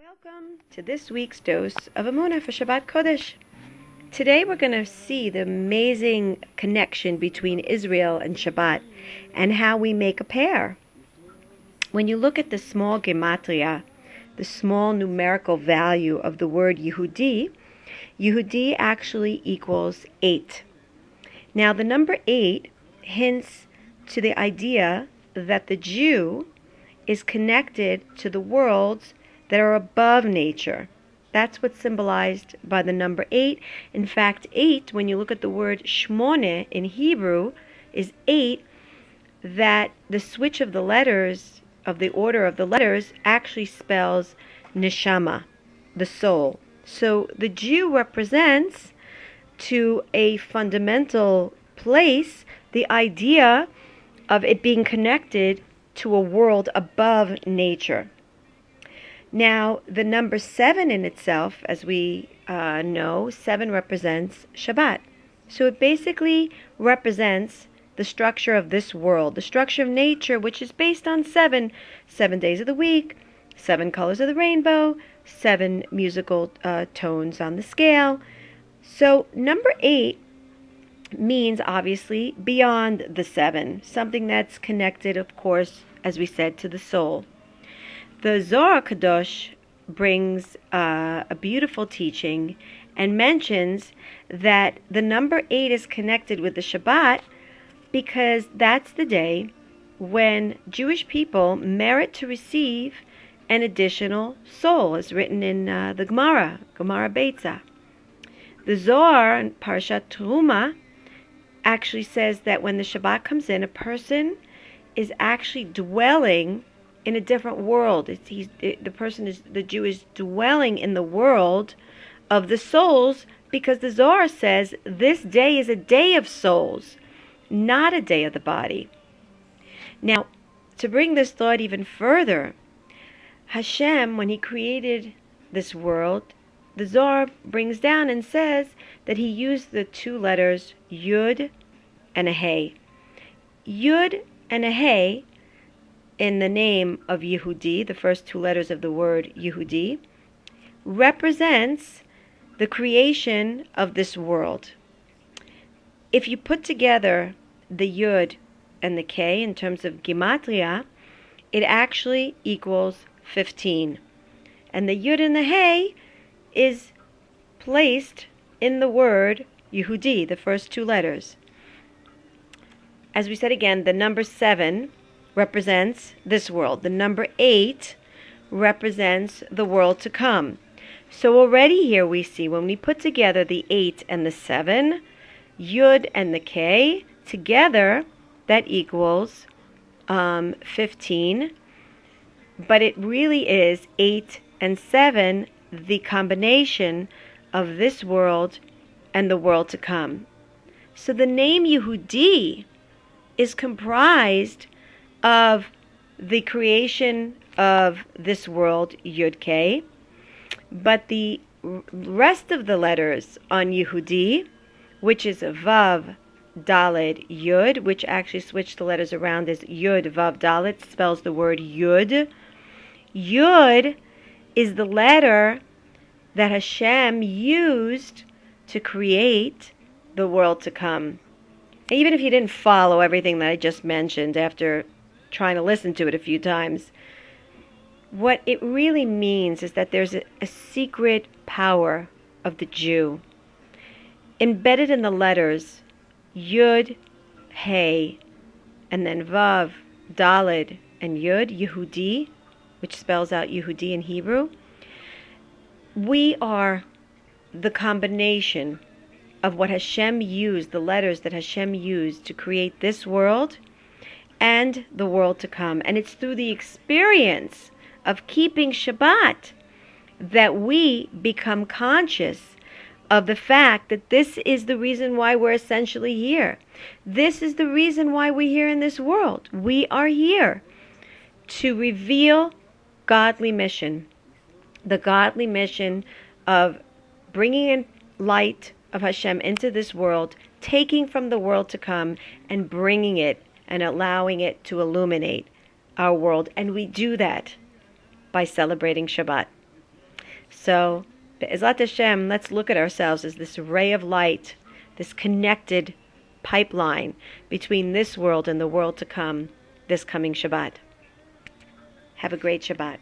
Welcome to this week's dose of Emuna for Shabbat Kodesh. Today we're going to see the amazing connection between Israel and Shabbat and how we make a pair. When you look at the small gematria, the small numerical value of the word Yehudi, Yehudi actually equals 8. Now the number 8 hints to the idea that the Jew is connected to the worlds that are above nature. That's what's symbolized by the number 8. In fact, 8, when you look at the word shmone in Hebrew, is 8, that the switch of the letters, of the order of the letters, actually spells neshama, the soul. So the Jew represents to a fundamental place the idea of it being connected to a world above nature. Now, the number 7 in itself, as we know, 7 represents Shabbat. So it basically represents the structure of this world, the structure of nature, which is based on 7 days of the week, 7 colors of the rainbow, 7 musical tones on the scale. So number 8 means, obviously, beyond the 7, something that's connected, of course, as we said, to the soul. The Zohar Kadosh brings a beautiful teaching and mentions that the number 8 is connected with the Shabbat because that's the day when Jewish people merit to receive an additional soul, as written in the Gemara Beit. The Zohar in Parashat Teruma actually says that when the Shabbat comes in, a person is actually dwelling in a different world. The Jew is dwelling in the world of the souls, because the Zohar says this day is a day of souls, not a day of the body. Now, to bring this thought even further, Hashem, when he created this world, the Zohar brings down and says that he used the 2 letters Yud and a Hey. Yud and a Hey in the name of Yehudi, the first 2 letters of the word Yehudi, represents the creation of this world. If you put together the Yud and the K in terms of gematria, it actually equals 15. And the Yud and the Hey is placed in the word Yehudi, the first 2 letters. As we said again, the number 7 represents this world. The number 8 represents the world to come. So already here we see, when we put together the 8 and the 7, Yud and the K, together that equals 15. But it really is 8 and 7, the combination of this world and the world to come. So the name Yehudi is comprised of the creation of this world, Yud K, but the rest of the letters on Yehudi, which is Vav, Daled, Yud, which actually switched the letters around as Yud, Vav, Daled, spells the word Yud. Yud is the letter that Hashem used to create the world to come. Even if you didn't follow everything that I just mentioned after trying to listen to it a few times, what it really means is that there's a secret power of the Jew embedded in the letters Yud, Hey, and then Vav, Daled, and Yud, Yehudi, which spells out Yehudi in Hebrew. We are the combination of what Hashem used, the letters that Hashem used to create this world and the world to come. And it's through the experience of keeping Shabbat that we become conscious of the fact that this is the reason why we're essentially here. This is the reason why we're here in this world. We are here to reveal godly mission. The godly mission of bringing in light of Hashem into this world, taking from the world to come and bringing it and allowing it to illuminate our world. And we do that by celebrating Shabbat. So, Be'ezrat Hashem, let's look at ourselves as this ray of light, this connected pipeline between this world and the world to come, this coming Shabbat. Have a great Shabbat.